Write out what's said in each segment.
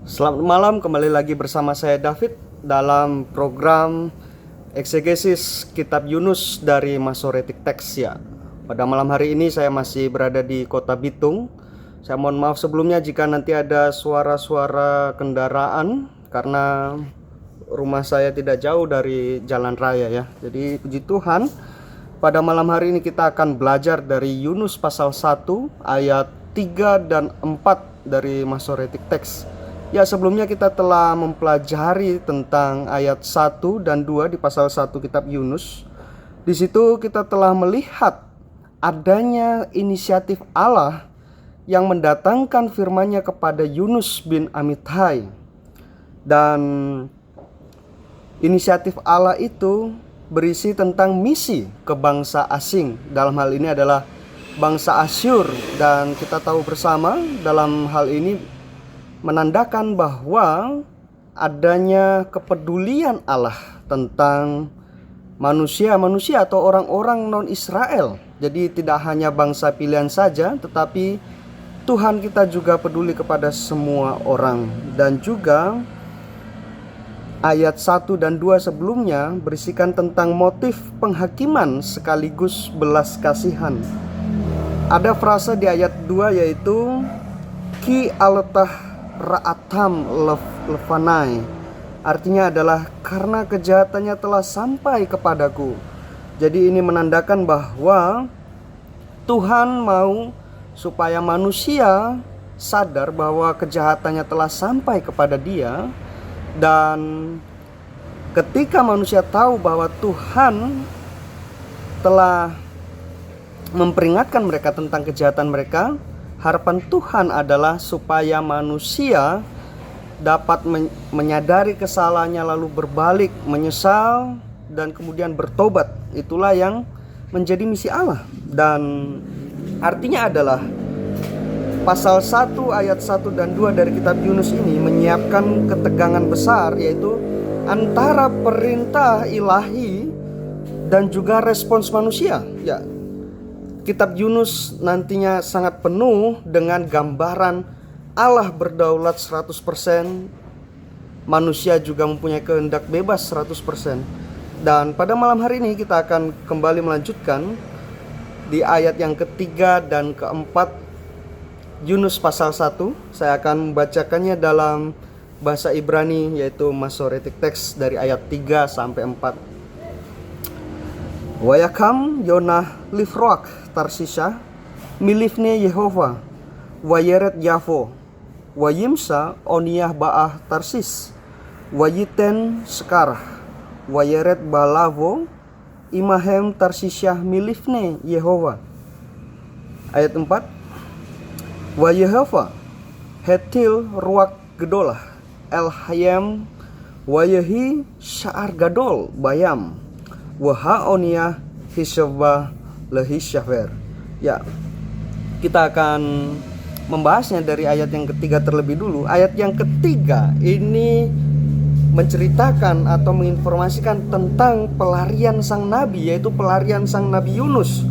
Selamat malam, kembali lagi bersama saya David dalam program eksegesis Kitab Yunus dari Masoretic Text ya. Pada malam hari ini saya masih berada di Kota Bitung. Saya mohon maaf sebelumnya jika nanti ada suara-suara kendaraan karena rumah saya tidak jauh dari jalan raya ya. Jadi puji Tuhan, pada malam hari ini kita akan belajar dari Yunus pasal 1 ayat 3 dan 4 dari Masoretic Text. Ya, sebelumnya kita telah mempelajari tentang ayat 1 dan 2 di pasal 1 kitab Yunus. Di situ kita telah melihat adanya inisiatif Allah yang mendatangkan firman-Nya kepada Yunus bin Amittai. Dan inisiatif Allah itu berisi tentang misi ke bangsa asing. Dalam hal ini adalah bangsa Asyur, dan kita tahu bersama dalam hal ini menandakan bahwa adanya kepedulian Allah tentang manusia-manusia atau orang-orang non-Israel. Jadi tidak hanya bangsa pilihan saja, tetapi Tuhan kita juga peduli kepada semua orang. Dan juga ayat 1 dan 2 sebelumnya berisikan tentang motif penghakiman sekaligus belas kasihan. Ada frase di ayat 2 yaitu Ki aletah ra'atam lefanai, artinya adalah karena kejahatannya telah sampai kepadaku. Jadi ini menandakan bahwa Tuhan mau supaya manusia sadar bahwa kejahatannya telah sampai kepada dia. Dan ketika manusia tahu bahwa Tuhan telah memperingatkan mereka tentang kejahatan mereka, harapan Tuhan adalah supaya manusia dapat menyadari kesalahannya lalu berbalik, menyesal, dan kemudian bertobat. Itulah yang menjadi misi Allah. Dan artinya adalah pasal 1 ayat 1 dan 2 dari kitab Yunus ini menyiapkan ketegangan besar, yaitu antara perintah ilahi dan juga respons manusia. Ya, kitab Yunus nantinya sangat penuh dengan gambaran Allah berdaulat 100%, manusia juga mempunyai kehendak bebas 100%. Dan pada malam hari ini kita akan kembali melanjutkan di ayat yang ketiga dan keempat Yunus pasal 1. Saya akan membacakannya dalam bahasa Ibrani, yaitu Masoretic Text dari ayat 3 sampai 4. Wayakam Yonah Lifroak Tarsisha milifne Yehova Wayeret Yafo Wayimsa Oniyah Baah Tarsis Wayiten Sekarah Wayeret Balavo Imahem Tarsisha milifne Yehova. Ayat 4. Wayehova Hetil Ruak Gedolah El Hayam Wayehi Syar Gadol Bayam Wahaoniyah Hishabah Lehishaver. Ya, kita akan membahasnya dari ayat yang ketiga terlebih dulu. Ayat yang ketiga ini menceritakan atau menginformasikan tentang pelarian sang nabi, yaitu pelarian sang nabi Yunus.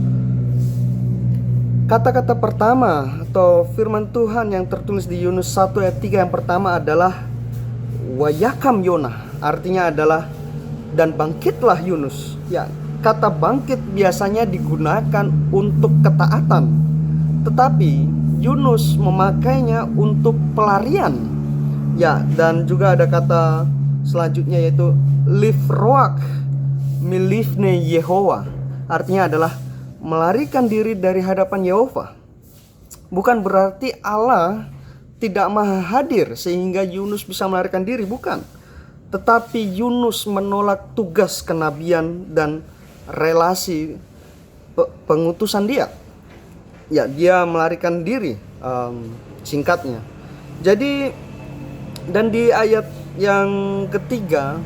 Kata-kata pertama atau firman Tuhan yang tertulis di Yunus 1 ayat 3 yang pertama adalah Wayakam Yonah, artinya adalah dan bangkitlah Yunus. Ya, kata bangkit biasanya digunakan untuk ketaatan, tetapi Yunus memakainya untuk pelarian. Ya, dan juga ada kata selanjutnya yaitu lifroak milifne Yehova, artinya adalah melarikan diri dari hadapan Yehova. Bukan berarti Allah tidak maha hadir sehingga Yunus bisa melarikan diri, bukan. Tetapi Yunus menolak tugas kenabian dan relasi pengutusan dia. Ya, dia melarikan diri, singkatnya. Jadi, dan di ayat yang ketiga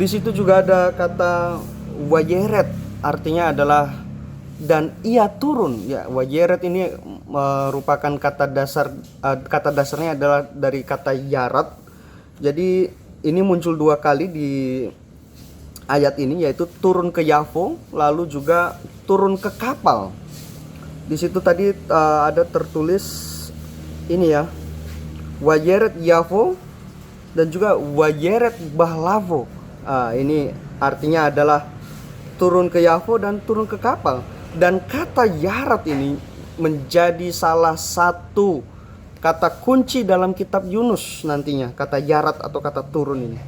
di situ juga ada kata wayeret, artinya adalah dan ia turun. Ya, wayeret ini merupakan kata dasarnya adalah dari kata yarat. Jadi ini muncul dua kali di ayat ini, yaitu turun ke Yafo, lalu juga turun ke kapal. Di situ tadi ada tertulis ini ya, Wayeret Yafo dan juga wayeret bahlavo. Ini artinya adalah turun ke Yafo dan turun ke kapal. Dan kata yarat ini menjadi salah satu kata kunci dalam kitab Yunus nantinya, kata yarat atau kata turun ini.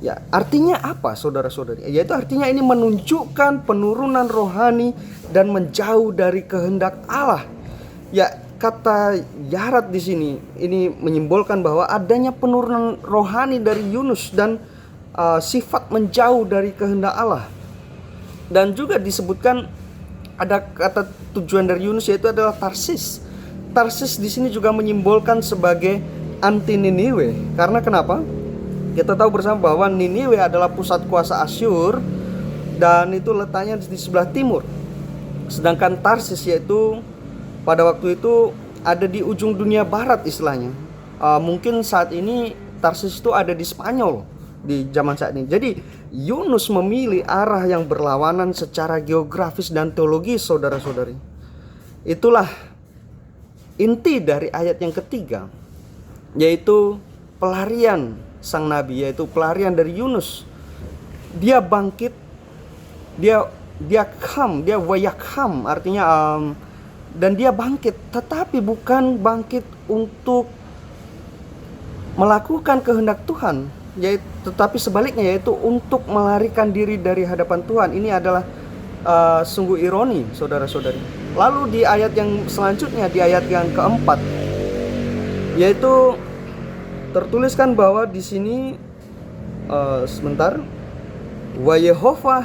Ya, artinya apa saudara-saudari? Yaitu artinya ini menunjukkan penurunan rohani dan menjauh dari kehendak Allah. Ya, kata yarat di sini ini menyimbolkan bahwa adanya penurunan rohani dari Yunus dan sifat menjauh dari kehendak Allah. Dan juga disebutkan ada kata tujuan dari Yunus, yaitu adalah Tarsis. Tarsis di sini juga menyimbolkan sebagai anti Niniwe. Karena kenapa? Kita tahu bersama bahwa Niniwe adalah pusat kuasa Asyur dan itu letaknya di sebelah timur. Sedangkan Tarsis yaitu pada waktu itu ada di ujung dunia barat istilahnya. Mungkin saat ini Tarsis itu ada di Spanyol di zaman saat ini. Jadi Yunus memilih arah yang berlawanan secara geografis dan teologis, saudara-saudari. Itulah inti dari ayat yang ketiga, yaitu pelarian sang nabi, yaitu pelarian dari Yunus. Dia bangkit, dia wayakham, artinya dan dia bangkit, tetapi bukan bangkit untuk melakukan kehendak Tuhan, tetapi sebaliknya, yaitu untuk melarikan diri dari hadapan Tuhan. Ini adalah sungguh ironi, saudara-saudari. Lalu di ayat yang selanjutnya, di ayat yang keempat, yaitu tertuliskan bahwa di sini wa Yehovah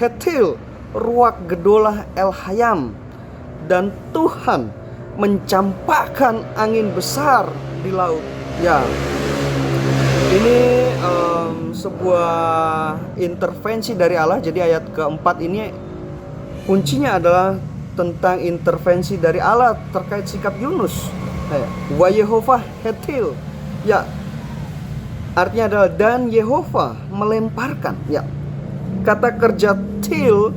hetil ruak gedolah el hayam, dan Tuhan mencampakkan angin besar di laut. Ya, ini sebuah intervensi dari Allah. Jadi ayat keempat ini kuncinya adalah tentang intervensi dari Allah terkait sikap Yunus. Wa Yehovah hetil, ya, artinya adalah dan Yehova melemparkan. Ya, kata kerja til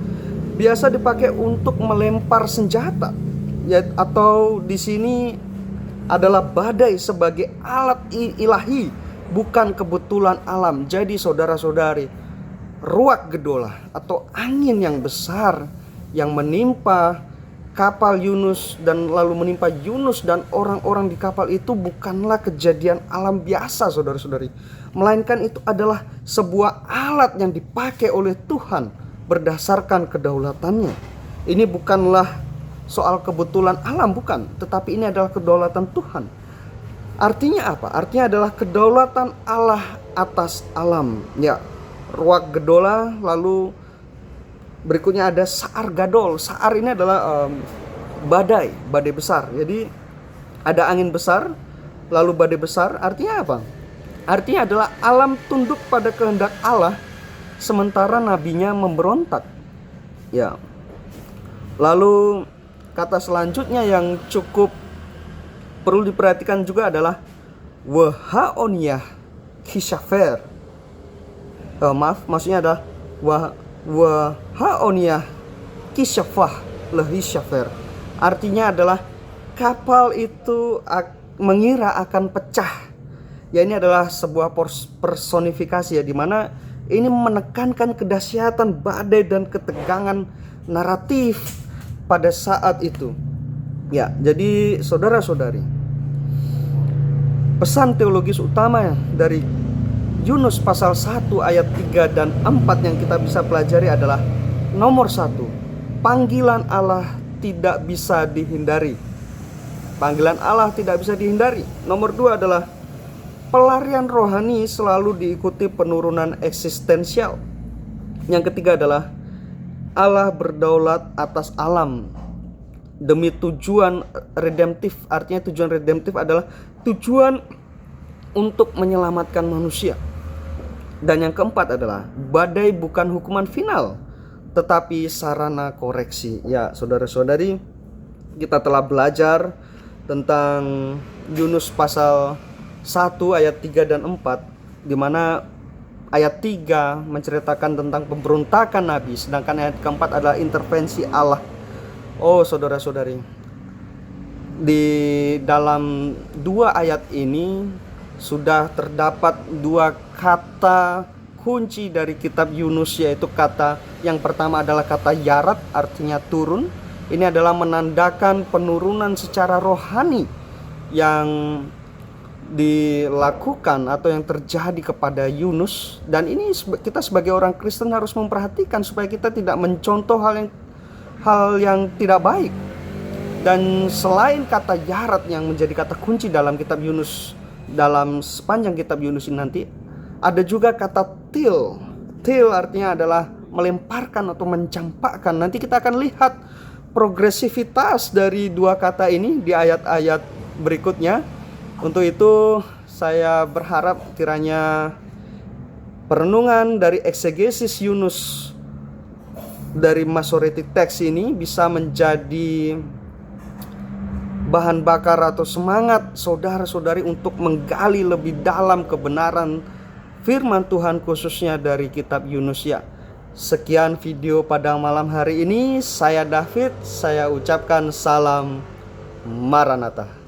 biasa dipakai untuk melempar senjata, ya, atau di sini adalah badai sebagai alat ilahi, bukan kebetulan alam. Jadi saudara-saudari, ruak gedolah atau angin yang besar yang menimpa kapal Yunus dan lalu menimpa Yunus dan orang-orang di kapal itu bukanlah kejadian alam biasa, saudara-saudari, melainkan itu adalah sebuah alat yang dipakai oleh Tuhan berdasarkan kedaulatannya. Ini bukanlah soal kebetulan alam, bukan, tetapi ini adalah kedaulatan Tuhan. Artinya apa? Artinya adalah kedaulatan Allah atas alam. Ya, ruak gedola, lalu berikutnya ada saar gadol. Saar ini adalah badai besar. Jadi ada angin besar, lalu badai besar. Artinya apa? Artinya adalah alam tunduk pada kehendak Allah, sementara nabinya memberontak. Ya. Lalu kata selanjutnya yang cukup perlu diperhatikan juga adalah wahaoniyah kishafer. Maksudnya adalah wahaoniyah kishafah lehishafer. Artinya adalah kapal itu mengira akan pecah. Ya, ini adalah sebuah personifikasi, ya, di mana ini menekankan kedahsyatan badai dan ketegangan naratif pada saat itu. Ya, jadi saudara-saudari, pesan teologis utama dari Yunus pasal 1 ayat 3 dan 4 yang kita bisa pelajari adalah nomor 1, panggilan Allah tidak bisa dihindari. Panggilan Allah tidak bisa dihindari. Nomor 2 adalah pelarian rohani selalu diikuti penurunan eksistensial. Yang ketiga adalah Allah berdaulat atas alam demi tujuan redemptif. Artinya tujuan redemptif adalah tujuan untuk menyelamatkan manusia. Dan yang keempat adalah badai bukan hukuman final, tetapi sarana koreksi. Ya, saudara-saudari, kita telah belajar tentang Yunus pasal 1 ayat 3 dan 4, di mana ayat 3 menceritakan tentang pemberontakan Nabi, sedangkan ayat keempat adalah intervensi Allah. Oh, saudara-saudari, di dalam dua ayat ini sudah terdapat dua kata kunci dari kitab Yunus, yaitu kata yang pertama adalah kata yarat, artinya turun. Ini adalah menandakan penurunan secara rohani yang dilakukan atau yang terjadi kepada Yunus. Dan ini kita sebagai orang Kristen harus memperhatikan supaya kita tidak mencontoh hal yang tidak baik. Dan selain kata yarat yang menjadi kata kunci dalam kitab Yunus, dalam sepanjang kitab Yunus ini nanti, ada juga kata til. Til artinya adalah melemparkan atau mencampakkan. Nanti kita akan lihat progresivitas dari dua kata ini di ayat-ayat berikutnya. Untuk itu saya berharap kiranya perenungan dari eksegesis Yunus dari Masoretic Text ini bisa menjadi bahan bakar atau semangat saudara-saudari untuk menggali lebih dalam kebenaran firman Tuhan, khususnya dari kitab Yunus ya. Sekian video pada malam hari ini. Saya David, saya ucapkan salam Maranatha.